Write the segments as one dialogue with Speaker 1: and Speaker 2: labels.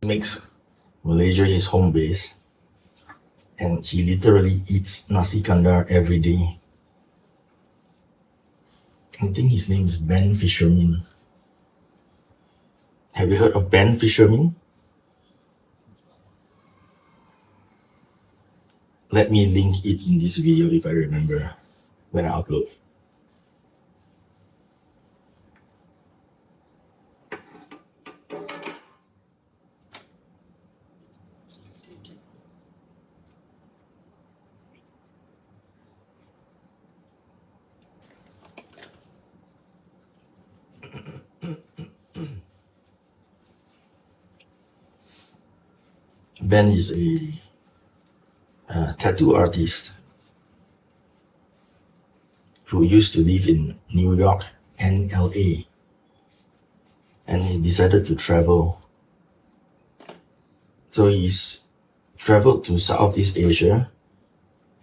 Speaker 1: makes Malaysia his home base, and he literally eats nasi kandar every day. I think his name is Ben Fisherman. Have you heard of Ben Fisherman? Let me link it in this video if I remember when I upload. Ben is a tattoo artist who used to live in New York and LA, and he decided to travel. So he's traveled to Southeast Asia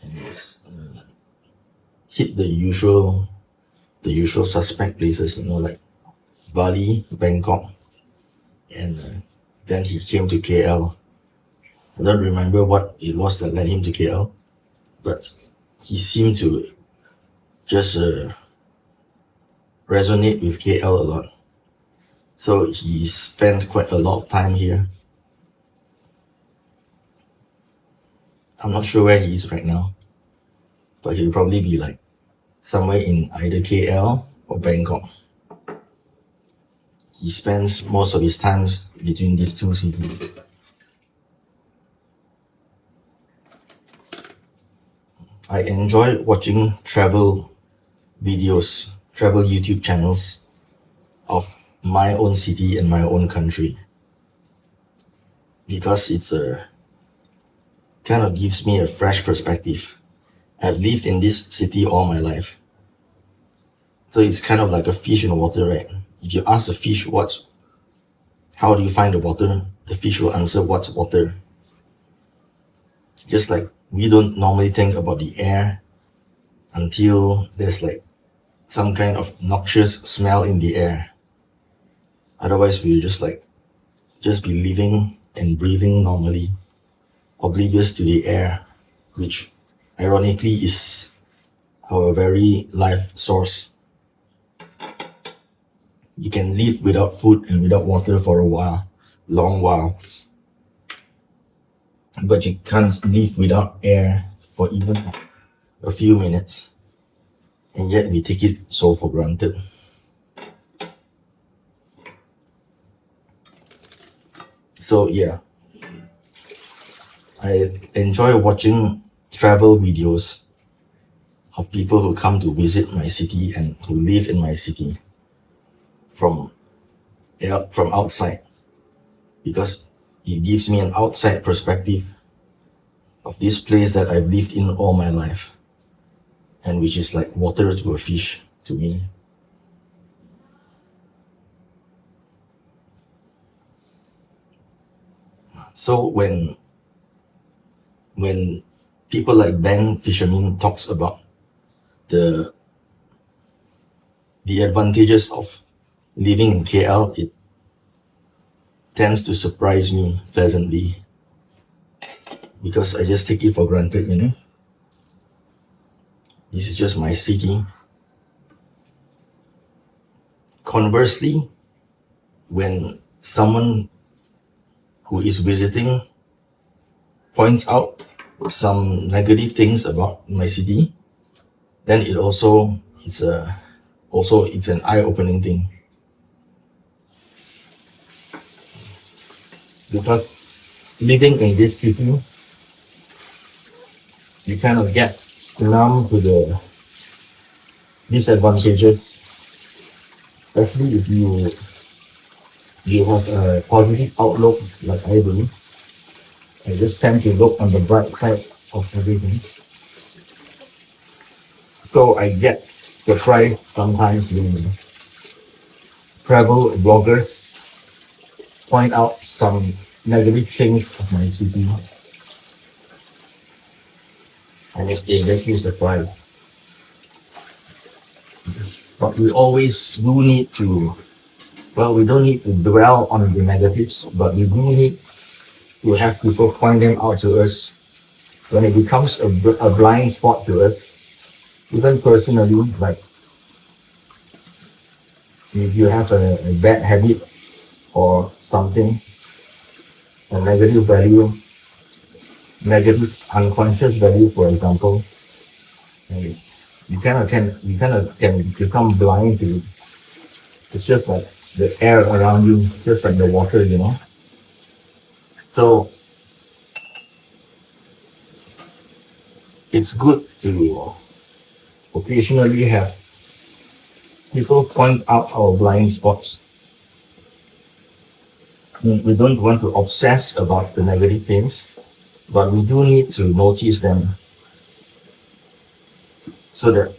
Speaker 1: and he's hit the usual suspect places, like Bali, Bangkok, and then he came to KL. I don't remember what it was that led him to KL, but he seemed to just resonate with KL a lot. So he spent quite a lot of time here. I'm not sure where he is right now, but he'll probably be like somewhere in either KL or Bangkok. He spends most of his time between these two cities. I enjoy watching travel videos, travel YouTube channels of my own city and my own country, because it's kind of gives me a fresh perspective. I've lived in this city all my life, so it's kind of like a fish in water, right? If you ask a fish how do you find the water, the fish will answer what's water. Just like we don't normally think about the air until there's like some kind of noxious smell in the air. Otherwise, we just be living and breathing normally, oblivious to the air, which ironically is our very life source. You can live without food and without water for long while, but you can't live without air for even a few minutes, and yet we take it so for granted. So yeah, I enjoy watching travel videos of people who come to visit my city and who live in my city from outside, because it gives me an outside perspective of this place that I've lived in all my life, and which is like water to a fish to me. So when people like Ben Fisherman talks about the advantages of living in KL, it tends to surprise me pleasantly, because I just take it for granted, This is just my city. Conversely, when someone who is visiting points out some negative things about my city, then it's an eye-opening thing, because living in this city, you kind of get numb to the disadvantages, especially if you have a positive outlook like I do. I just tend to look on the bright side of everything. So I get surprised sometimes when travel bloggers point out some negative things of my city, and it makes me surprised. But we always do need to, we don't need to dwell on the negatives, but we do need
Speaker 2: to have people point them out to us when it becomes a blind spot to us. Even personally, like if you have a bad habit or something, a negative value, negative unconscious value, for example, and you kind of can become blind to. It's just like the air around you, just like the water, you know. So it's good to occasionally have people point out our blind spots. We don't want to obsess about the negative things, but we do need to notice them so that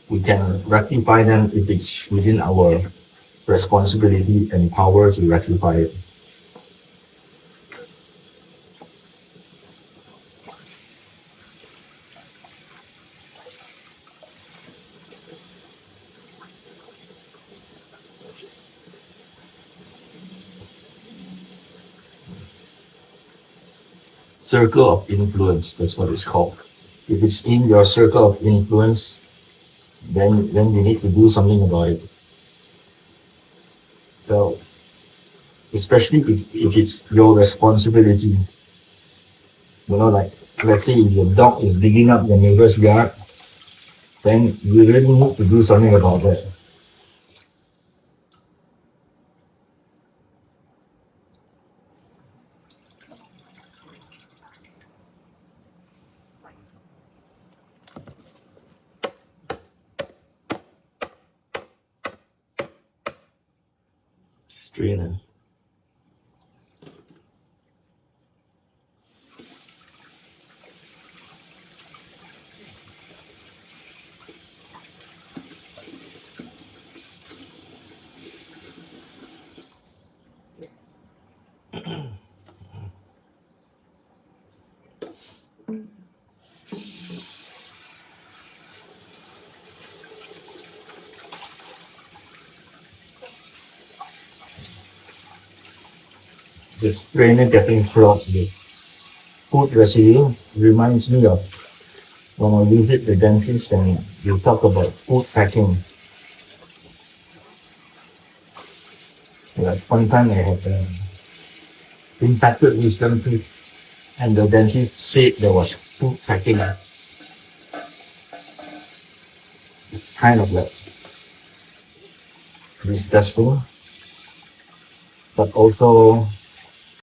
Speaker 2: we can rectify them if it's within our responsibility and power to rectify it. Circle of influence, that's what it's called. If it's in your circle of influence, then you need to do something about it. So especially if it's your responsibility, like let's say if your dog is digging up your neighbor's yard, then you really need to do something about that. Strainer. The strainer getting clogged with food residue reminds me of when I visit the dentist and you talk about food packing. Like one time I had impacted wisdom tooth, and the dentist said there was food packing. Kind of like disgusting, but also